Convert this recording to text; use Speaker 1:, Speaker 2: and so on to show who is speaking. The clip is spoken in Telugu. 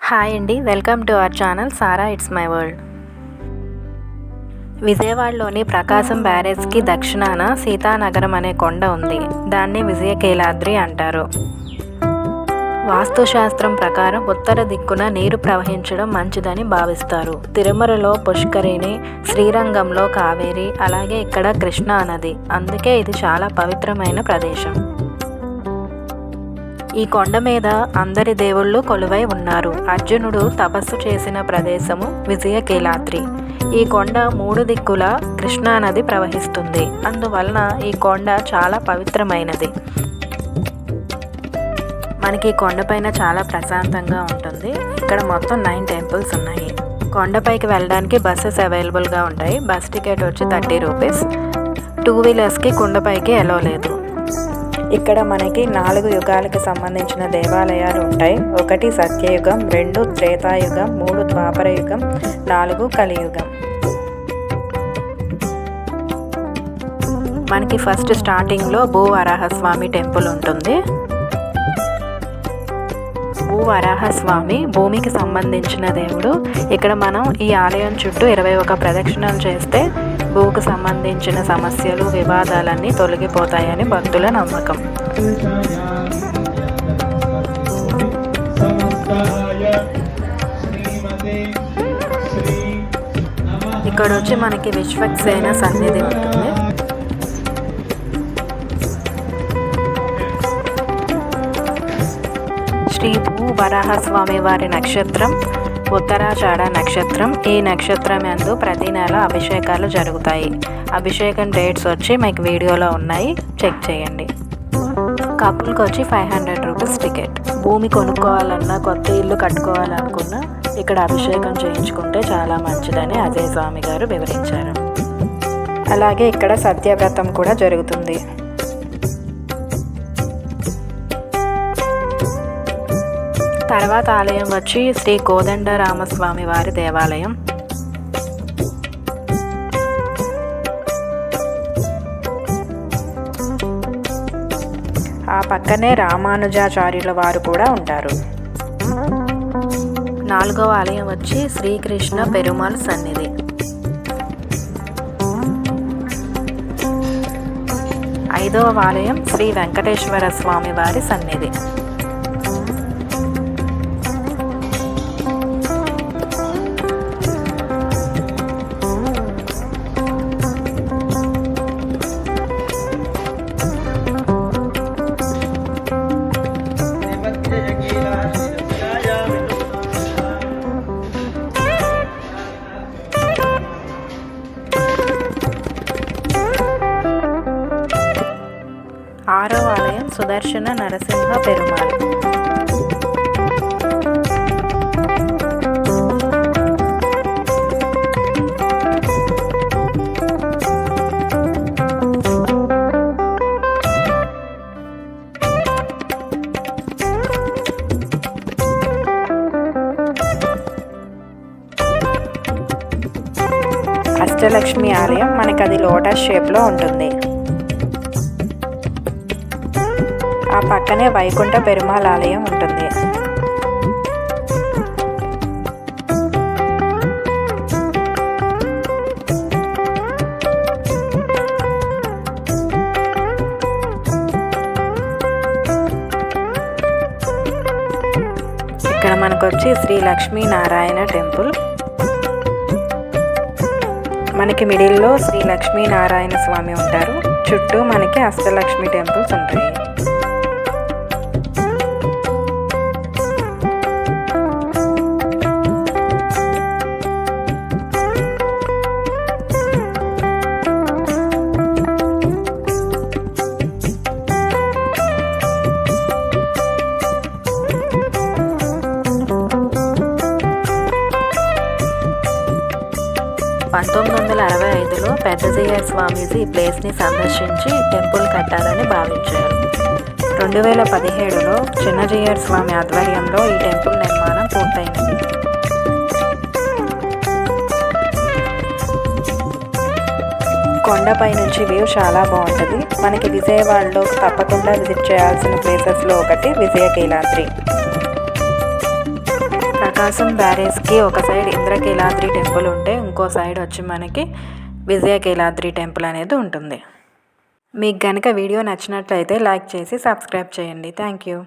Speaker 1: హాయ్ అండి, welcome to our channel Sara it's my world. విజయవాడలోని ప్రకాశం బ్యారేజ్కి దక్షిణాన సీతానగరం అనే కొండ ఉంది. దాన్ని విజయకేలాద్రి అంటారు. వాస్తుశాస్త్రం ప్రకారం ఉత్తర దిక్కున నీరు ప్రవహించడం మంచిదని భావిస్తారు. తిరుమలలో పుష్కరిణి, శ్రీరంగంలో కావేరి, అలాగే ఇక్కడ కృష్ణా నది. అందుకే ఇది చాలా పవిత్రమైన ప్రదేశం. ఈ కొండ మీద అందరి దేవుళ్ళు కొలువై ఉన్నారు. అర్జునుడు తపస్సు చేసిన ప్రదేశము విజయకేలాద్రి. ఈ కొండ 3 దిక్కుల కృష్ణానది ప్రవహిస్తుంది. అందువలన ఈ కొండ చాలా పవిత్రమైనది. మనకి కొండపైన చాలా ప్రశాంతంగా ఉంటుంది. ఇక్కడ మొత్తం 9 టెంపుల్స్ ఉన్నాయి. కొండపైకి వెళ్ళడానికి బస్సెస్ అవైలబుల్గా ఉంటాయి. బస్ టికెట్ వచ్చి 30 రూపీస్. 2 వీలర్స్కి కొండపైకి ఎలో లేదు. ఇక్కడ మనకి 4 యుగాలకు సంబంధించిన దేవాలయాలు ఉంటాయి. 1 సత్యయుగం, 2 త్రేతాయుగం, 3 ద్వాపర యుగం, 4 కలియుగం. మనకి ఫస్ట్ స్టార్టింగ్లో భూవరాహస్వామి టెంపుల్ ఉంటుంది. భూవరాహస్వామి భూమికి సంబంధించిన దేవుడు. ఇక్కడ మనం ఈ ఆలయం చుట్టూ 21 ప్రదక్షిణలు చేస్తే భూకు సంబంధించిన సమస్యలు, వివాదాలన్నీ తొలగిపోతాయని భక్తుల నమ్మకం. ఇక్కడ వచ్చి మనకి విశ్వక్సేన సన్నిధి ఉంటుంది. శ్రీ భూవరాహస్వామి వారి నక్షత్రం ఉత్తరాషాఢ నక్షత్రం. ఈ నక్షత్రం యందు ప్రతి నెల అభిషేకాలు జరుగుతాయి. అభిషేకం డేట్స్ వచ్చి మీకు వీడియోలో ఉన్నాయి, చెక్ చేయండి. కపుల్కి వచ్చి 500 రూపీస్ టికెట్. భూమి కొనుక్కోవాలన్నా, కొత్త ఇల్లు కట్టుకోవాలనుకున్నా ఇక్కడ అభిషేకం చేయించుకుంటే చాలా మంచిదని అజయ్ స్వామి గారు వివరించారు. అలాగే ఇక్కడ సత్యవ్రతం కూడా జరుగుతుంది. తర్వాత ఆలయం వచ్చి శ్రీ కోదండరామస్వామి వారి దేవాలయం. ఆ పక్కనే రామానుజాచార్యుల వారు కూడా ఉంటారు. 4వ ఆలయం వచ్చి శ్రీకృష్ణ పెరుమాళ్ సన్నిధి. 5వ ఆలయం శ్రీ వెంకటేశ్వర స్వామి వారి సన్నిధి. ఆరవ ఆలయం సుదర్శన నరసింహ పెరుమాళ్. అష్టలక్ష్మి ఆలయం మనకి అది లోటస్ షేప్లో ఉంటుంది. ఆ పక్కనే వైకుంఠ పెరుమాళ్ ఆలయం ఉంటుంది. ఇక్కడ మనకు వచ్చి శ్రీ లక్ష్మీనారాయణ టెంపుల్. మనకి మిడిల్లో శ్రీ లక్ష్మీనారాయణ స్వామి ఉంటారు. చుట్టూ మనకి అష్టలక్ష్మి టెంపుల్స్ ఉంటాయి. (1965) పెద్దజయ్య స్వామీజీ ఈ ప్లేస్ని సందర్శించి టెంపుల్ కట్టాలని భావించారు. 2017లో చిన్నజయ్యర్ స్వామి ఆధ్వర్యంలో ఈ టెంపుల్ నిర్మాణం పూర్తయినది. కొండపై నుంచి వ్యూ చాలా బాగుంటుంది. మనకి విజయవాడలో తప్పకుండా విజిట్ చేయాల్సిన ప్లేసెస్లో ఒకటి విజయకేలాద్రి. ప్రకాశం బ్యారేజ్కి ఒక సైడ్ ఇంద్రకీలాద్రి టెంపుల్ ఉంటే ఇంకో సైడ్ వచ్చి మనకి విజయకీలాద్రి టెంపుల్ అనేది ఉంటుంది. మీకు కనుక వీడియో నచ్చినట్లయితే లైక్ చేసి సబ్స్క్రైబ్ చేయండి. Thank you.